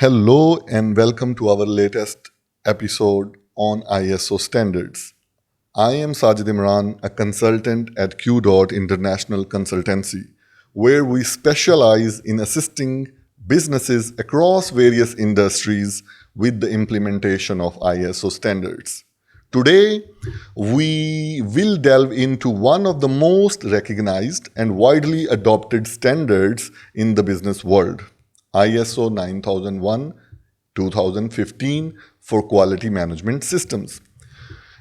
Hello and welcome to our latest episode on ISO standards. I am Sajid Imran, a consultant at Q. International Consultancy, where we specialize in assisting businesses across various industries with the implementation of ISO standards. Today, we will delve into one of the most recognized and widely adopted standards in the business world, ISO 9001 2015 for quality management systems.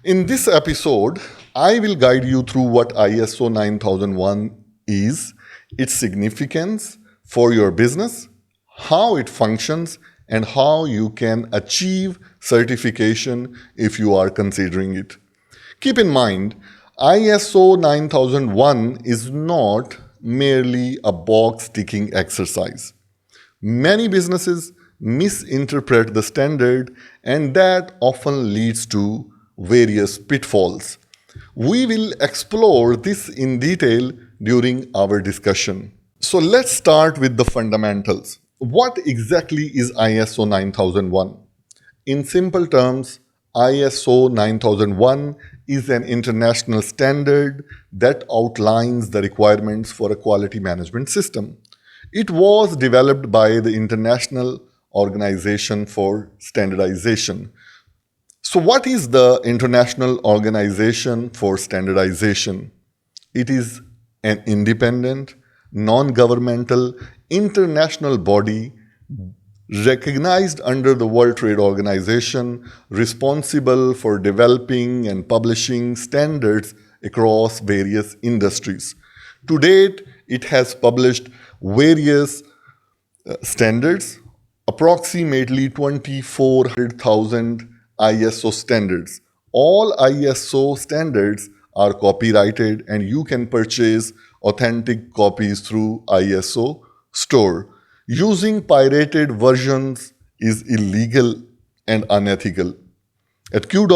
In this episode, I will guide you through what ISO 9001 is, its significance for your business, how it functions, and how you can achieve certification if you are considering it. Keep in mind, ISO 9001 is not merely a box ticking exercise. Many businesses misinterpret the standard, and that often leads to various pitfalls. We will explore this in detail during our discussion. So let's start with the fundamentals. What exactly is ISO 9001? In simple terms, ISO 9001 is an international standard that outlines the requirements for a quality management system. It was developed by the International Organization for Standardization. So, what is the International Organization for Standardization? It is an independent, non governmental, international body recognized under the World Trade Organization, responsible for developing and publishing standards across various industries. To date, it has published various standards, approximately 24,000 ISO standards. All ISO standards are copyrighted, and you can purchase authentic copies through ISO store. Using pirated versions is illegal and unethical. At Q.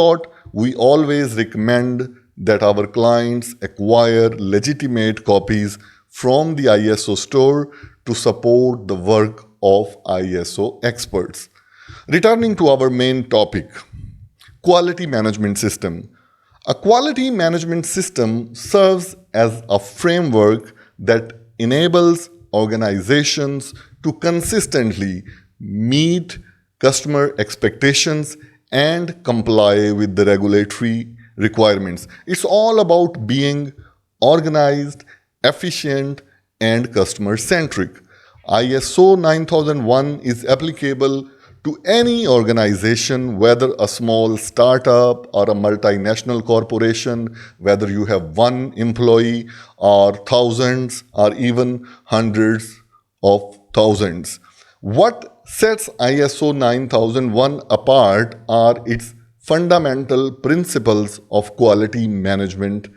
We always recommend that our clients acquire legitimate copies from the ISO store to support the work of ISO experts. Returning to our main topic, quality management system. A quality management system serves as a framework that enables organizations to consistently meet customer expectations and comply with the regulatory requirements. It's all about being organized, efficient, and customer-centric. ISO 9001 is applicable to any organization, whether a small startup or a multinational corporation, whether you have one employee or thousands or even hundreds of thousands. What sets ISO 9001 apart are its fundamental principles of quality management,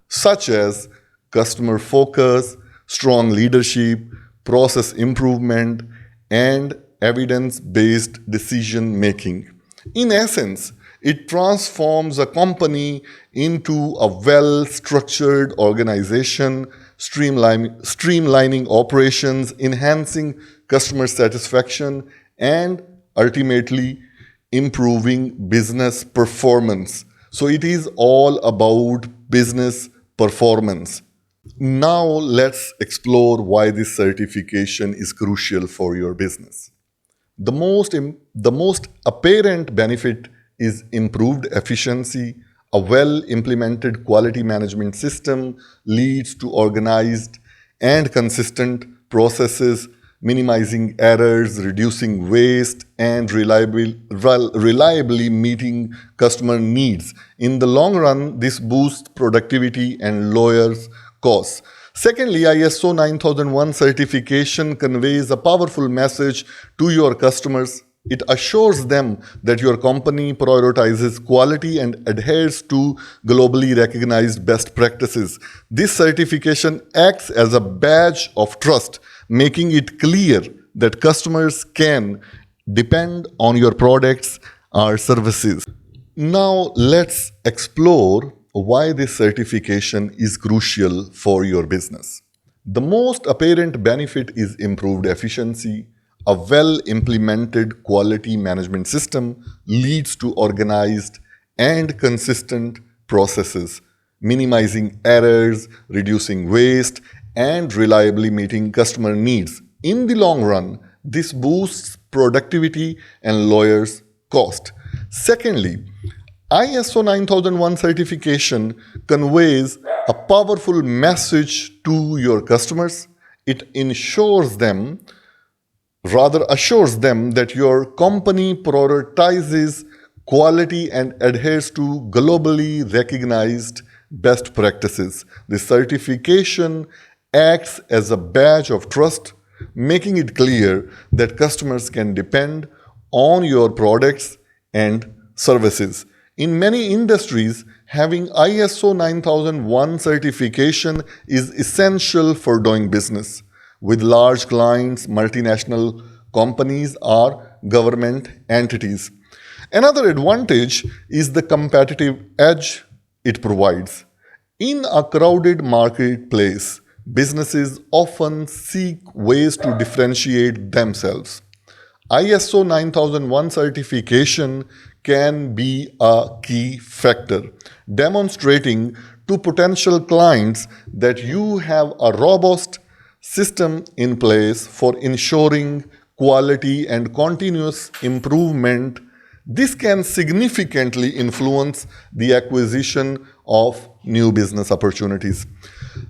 such as customer focus, strong leadership, process improvement, and evidence-based decision making. In essence, it transforms a company into a well-structured organization, streamlining operations, enhancing customer satisfaction, and ultimately improving business performance. So it is all about business performance. Now let's explore why this certification is crucial for your business. The most apparent benefit is improved efficiency. A well-implemented quality management system leads to organized and consistent processes, minimizing errors, reducing waste, and reliably meeting customer needs. In the long run, this boosts productivity and lowers costs. Secondly, ISO 9001 certification conveys a powerful message to your customers. It assures them that your company prioritizes quality and adheres to globally recognized best practices. This certification acts as a badge of trust, making it clear that customers can depend on your products or services. Now, let's explore why this certification is crucial for your business. The most apparent benefit is improved efficiency. A well-implemented quality management system leads to organized and consistent processes, minimizing errors, reducing waste, and reliably meeting customer needs. In the long run, this boosts productivity and lowers cost. Secondly, ISO 9001 certification conveys a powerful message to your customers. It assures them that your company prioritizes quality and adheres to globally recognized best practices. The certification acts as a badge of trust, making it clear that customers can depend on your products and services. In many industries, having ISO 9001 certification is essential for doing business with large clients, multinational companies, or government entities. Another advantage is the competitive edge it provides. In a crowded marketplace, businesses often seek ways to differentiate themselves. ISO 9001 certification can be a key factor, demonstrating to potential clients that you have a robust system in place for ensuring quality and continuous improvement. This can significantly influence the acquisition of new business opportunities.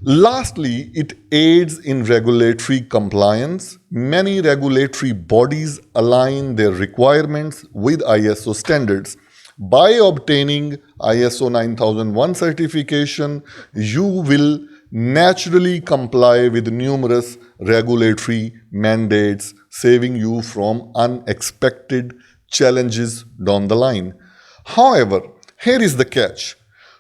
Lastly, it aids in regulatory compliance. Many regulatory bodies align their requirements with ISO standards. By obtaining ISO 9001 certification, you will naturally comply with numerous regulatory mandates, saving you from unexpected challenges down the line. However, here is the catch.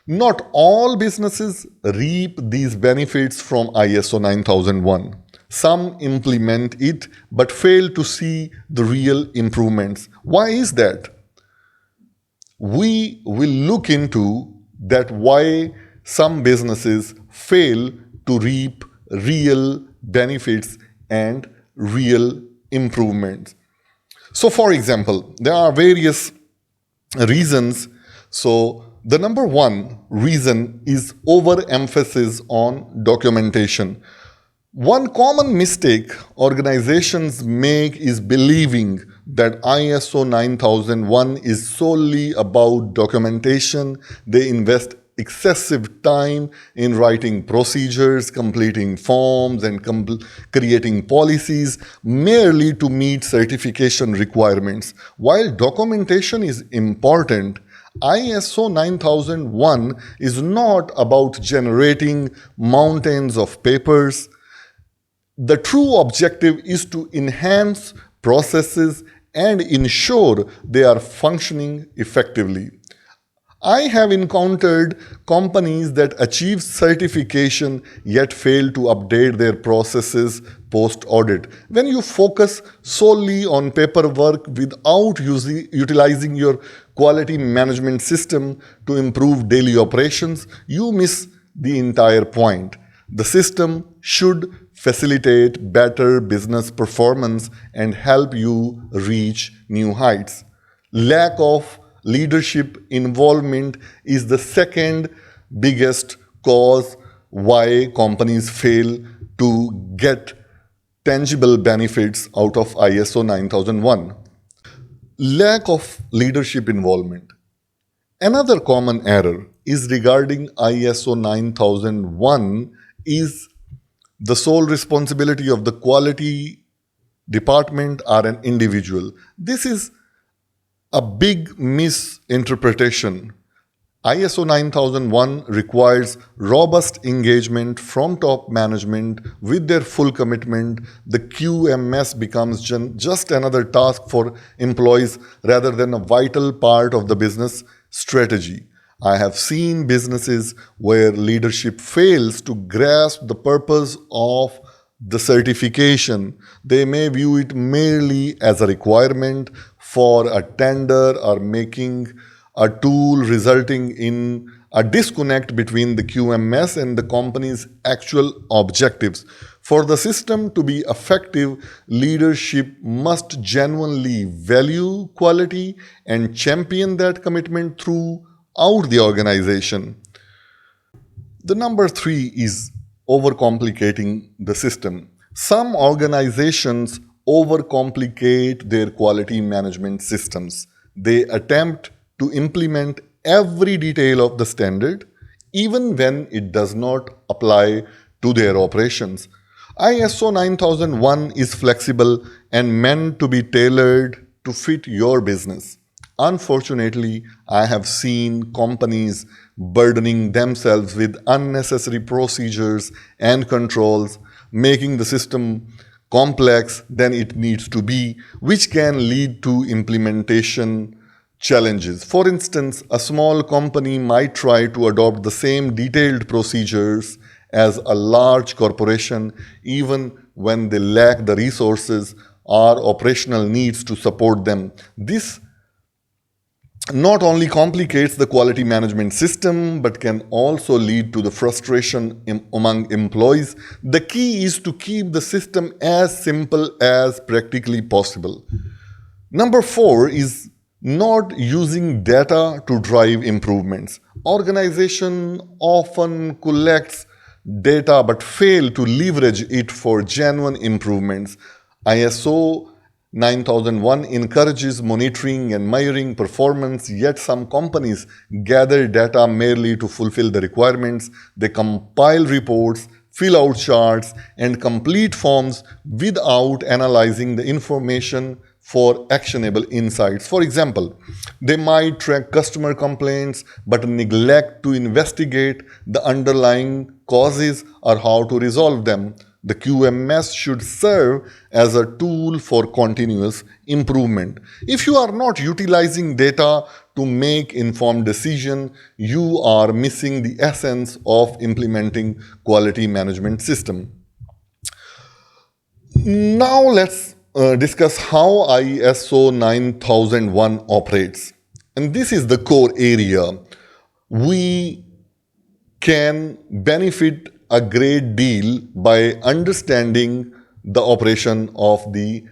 Not all businesses reap these benefits from ISO 9001. Some implement it but fail to see the real improvements. Why is that? We will look into that why some businesses fail to reap real benefits and real improvements. So, for example, there are various reasons. So, the number one reason is overemphasis on documentation. One common mistake organizations make is believing that ISO 9001 is solely about documentation. They invest excessive time in writing procedures, completing forms, and creating policies merely to meet certification requirements. While documentation is important, ISO 9001 is not about generating mountains of papers. The true objective is to enhance processes and ensure they are functioning effectively. I have encountered companies that achieve certification yet fail to update their processes post-audit. When you focus solely on paperwork without utilizing your quality management system to improve daily operations, you miss the entire point. The system should facilitate better business performance and help you reach new heights. Lack of leadership involvement is the second biggest cause why companies fail to get tangible benefits out of ISO 9001. Lack of leadership involvement. Another common error is regarding ISO 9001 is the sole responsibility of the quality department or an individual. This is a big misinterpretation. ISO 9001 requires robust engagement from top management. With their full commitment, the QMS becomes just another task for employees rather than a vital part of the business strategy. I have seen businesses where leadership fails to grasp the purpose of the certification. They may view it merely as a requirement for a tender or making a tool, resulting in a disconnect between the QMS and the company's actual objectives. For the system to be effective, leadership must genuinely value quality and champion that commitment throughout the organization. The number three is overcomplicating the system. Some organizations overcomplicate their quality management systems. They attempt to implement every detail of the standard, even when it does not apply to their operations. ISO 9001 is flexible and meant to be tailored to fit your business. Unfortunately, I have seen companies burdening themselves with unnecessary procedures and controls, making the system complex than it needs to be, which can lead to implementation challenges. For instance, a small company might try to adopt the same detailed procedures as a large corporation, even when they lack the resources or operational needs to support them. This not only complicates the quality management system but can also lead to the frustration among employees. The key is to keep the system as simple as practically possible. Number four is not using data to drive improvements. Organization often collects data but fail to leverage it for genuine improvements. ISO 9001 encourages monitoring and measuring performance, yet some companies gather data merely to fulfill the requirements. They compile reports, fill out charts, and complete forms without analyzing the information for actionable insights. For example, they might track customer complaints but neglect to investigate the underlying causes or how to resolve them. The QMS should serve as a tool for continuous improvement. If you are not utilizing data to make informed decisions, you are missing the essence of implementing quality management system. Now let's discuss how ISO 9001 operates. And this is the core area. We can benefit a great deal by understanding the operation of the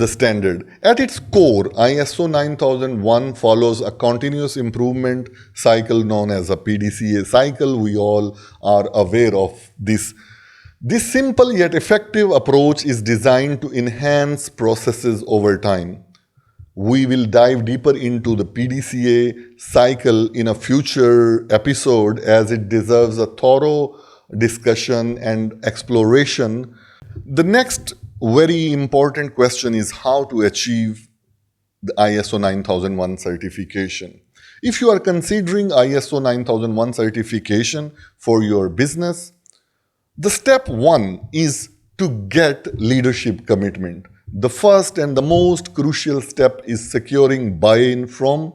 standard. At its core, ISO 9001 follows a continuous improvement cycle known as a PDCA cycle. We all are aware of this. This simple yet effective approach is designed to enhance processes over time. We will dive deeper into the PDCA cycle in a future episode as it deserves a thorough discussion and exploration. The next very important question is how to achieve the ISO 9001 certification. If you are considering ISO 9001 certification for your business, the step one is to get leadership commitment. The first and the most crucial step is securing buy-in from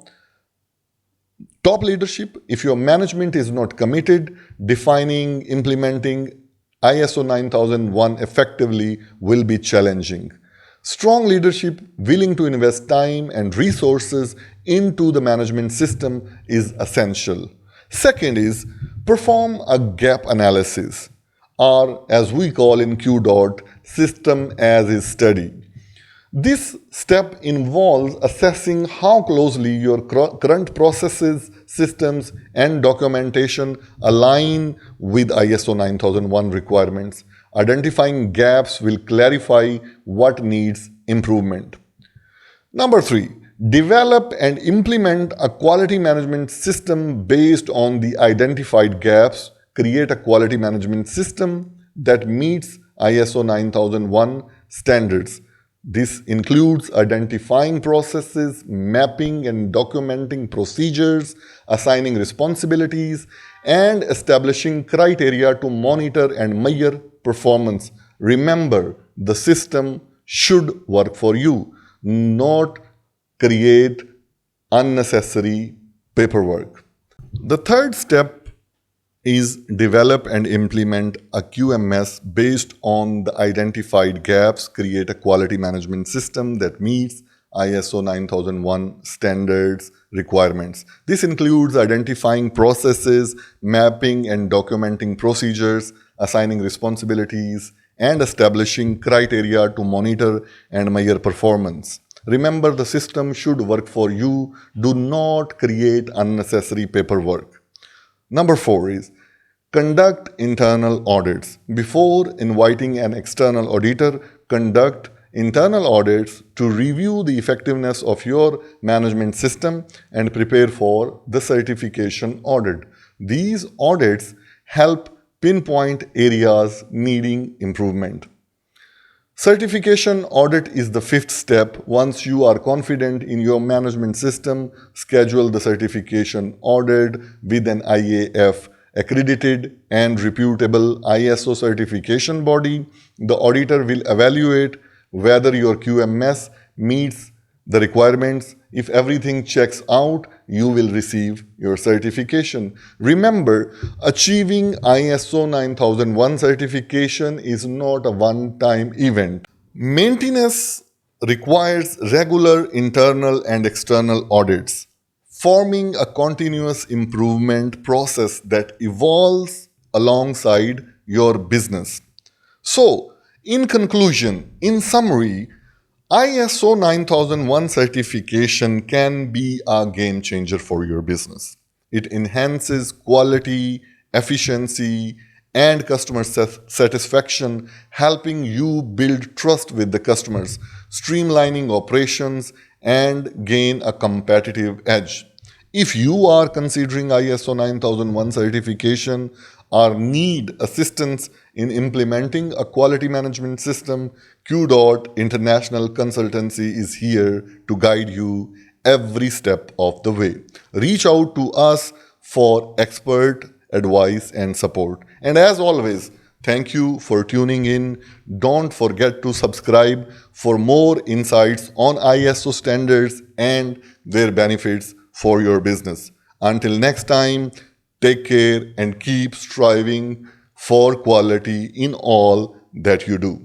top leadership. If your management is not committed, defining, implementing ISO 9001 effectively will be challenging. Strong leadership willing to invest time and resources into the management system is essential. Second is perform a gap analysis, or as we call in Q dot, system as is study. This step involves assessing how closely your current processes, systems, and documentation align with ISO 9001 requirements. Identifying gaps will clarify what needs improvement. Number three, develop and implement a quality management system based on the identified gaps. Create a quality management system that meets ISO 9001 standards. This includes identifying processes, mapping and documenting procedures, assigning responsibilities, and establishing criteria to monitor and measure performance. Remember, the system should work for you, not create unnecessary paperwork. The third step is develop and implement a QMS based on the identified gaps, create a quality management system that meets ISO 9001 standards requirements. This includes identifying processes, mapping and documenting procedures, assigning responsibilities, and establishing criteria to monitor and measure performance. Remember, the system should work for you. Do not create unnecessary paperwork. Number 4 is conduct internal audits. Before inviting an external auditor, conduct internal audits to review the effectiveness of your management system and prepare for the certification audit. These audits help pinpoint areas needing improvement. Certification audit is the fifth step. Once you are confident in your management system, schedule the certification audit with an IAF accredited and reputable ISO certification body. The auditor will evaluate whether your QMS meets the requirements. If everything checks out, you will receive your certification. Remember, achieving ISO 9001 certification is not a one-time event. Maintenance requires regular internal and external audits, forming a continuous improvement process that evolves alongside your business. So, in conclusion, in summary, ISO 9001 certification can be a game changer for your business. It enhances quality, efficiency, and customer satisfaction, helping you build trust with the customers, streamlining operations, and gain a competitive edge. If you are considering ISO 9001 certification or need assistance in implementing a quality management system, Q. International Consultancy is here to guide you every step of the way. Reach out to us for expert advice and support. And as always, thank you for tuning in. Don't forget to subscribe for more insights on ISO standards and their benefits for your business. Until next time, take care and keep striving for quality in all that you do.